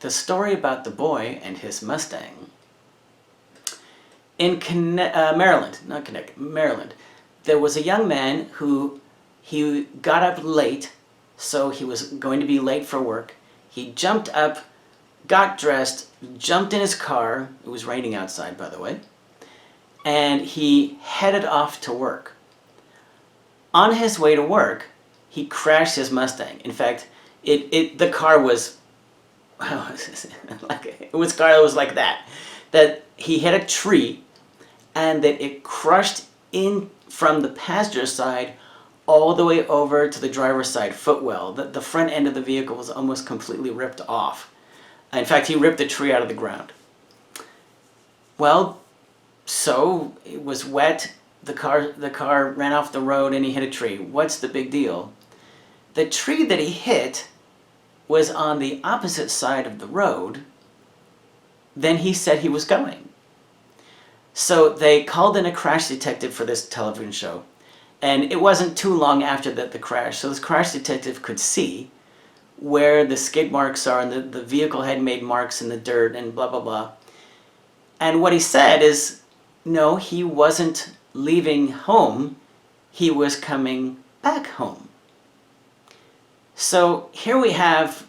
the story about the boy and his Mustang. In Maryland, not Connecticut, Maryland, there was a young man who he got up late, so he was going to be late for work. He jumped up, got dressed, jumped in his car. It was raining outside, by the way. And he headed off to work. On his way to work, he crashed his Mustang. In fact, the car was, it was like that. That he hit a tree, and that it crushed in from the passenger side all the way over to the driver's side footwell. The front end of the vehicle was almost completely ripped off. In fact, he ripped the tree out of the ground. Well, so it was wet, the car ran off the road and he hit a tree. What's the big deal? The tree that he hit was on the opposite side of the road than he said he was going. So they called in a crash detective for this television show, and it wasn't too long after the crash, so this crash detective could see where the skid marks are, and the vehicle had made marks in the dirt and blah blah blah. And what he said is, no, he wasn't leaving home, he was coming back home. So here we have,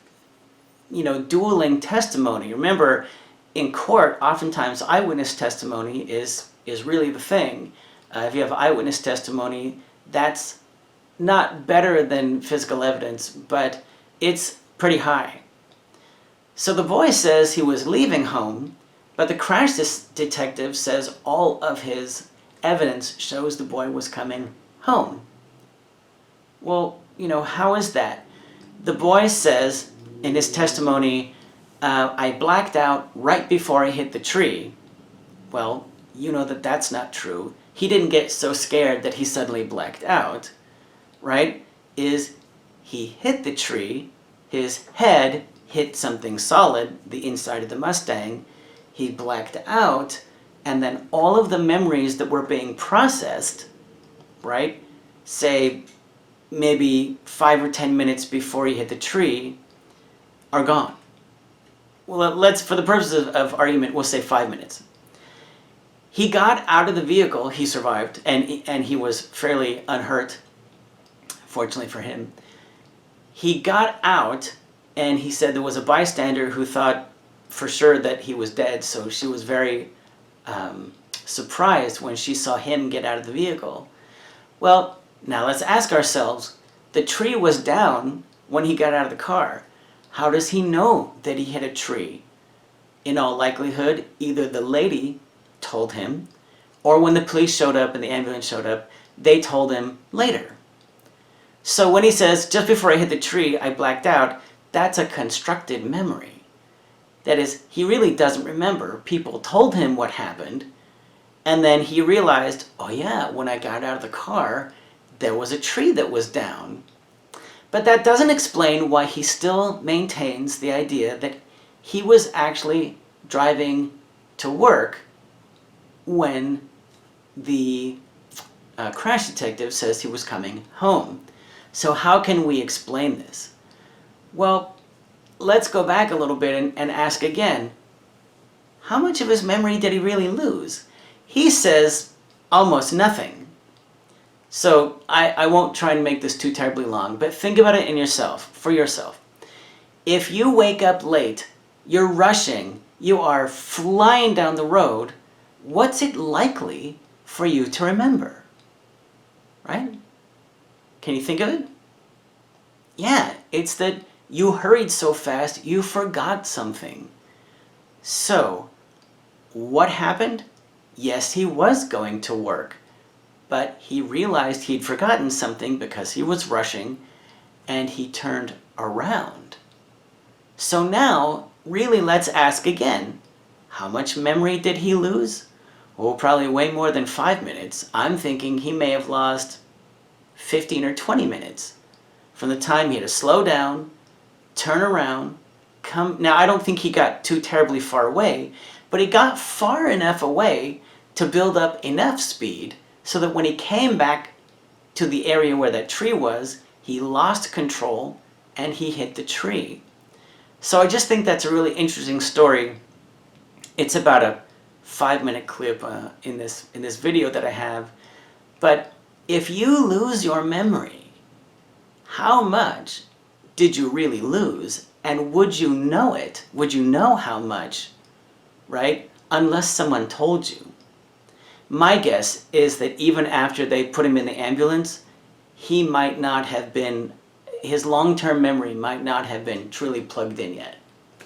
dueling testimony. Remember, in court, oftentimes eyewitness testimony is really the thing. If you have eyewitness testimony, that's not better than physical evidence, but it's pretty high. So the boy says he was leaving home, but the crash detective says all of his evidence shows the boy was coming home. Well, how is that? The boy says in his testimony, I blacked out right before I hit the tree. Well, you know that that's not true. He didn't get so scared that he suddenly blacked out, right? He hit the tree, his head hit something solid, the inside of the Mustang, he blacked out, and then all of the memories that were being processed, right, say maybe 5 or 10 minutes before he hit the tree, are gone. Well, let's, for the purposes of argument, we'll say 5 minutes. He got out of the vehicle, he survived, and he was fairly unhurt, fortunately for him. He got out, and he said there was a bystander who thought for sure that he was dead, so she was very surprised when she saw him get out of the vehicle. Well, now let's ask ourselves, the tree was down when he got out of the car. How does he know that he hit a tree? In all likelihood, either the lady told him, or when the police showed up and the ambulance showed up, they told him later. So when he says, just before I hit the tree, I blacked out, that's a constructed memory. That is, he really doesn't remember. People told him what happened, and then he realized, oh yeah, when I got out of the car, there was a tree that was down. But that doesn't explain why he still maintains the idea that he was actually driving to work when the crash detective says he was coming home. So how can we explain this? Well, let's go back a little bit and ask again, how much of his memory did he really lose? He says almost nothing. So I won't try and make this too terribly long, but think about it for yourself. If you wake up late, you're rushing, you are flying down the road, what's it likely for you to remember? Right? Can you think of it? Yeah, it's that you hurried so fast you forgot something. So, what happened? Yes, he was going to work, but he realized he'd forgotten something because he was rushing, and he turned around. So now, really, let's ask again, how much memory did he lose? Oh, probably way more than 5 minutes. I'm thinking he may have lost 15 or 20 minutes from the time he had to slow down, turn around, come. Now, I don't think he got too terribly far away, but he got far enough away to build up enough speed so that when he came back to the area where that tree was, he lost control and he hit the tree. So I just think that's a really interesting story. It's about a 5-minute clip in this video that I have. But if you lose your memory, how much did you really lose? And would you know it? Would you know how much, right? Unless someone told you. My guess is that even after they put him in the ambulance, he might not have been, his long-term memory might not have been truly plugged in yet.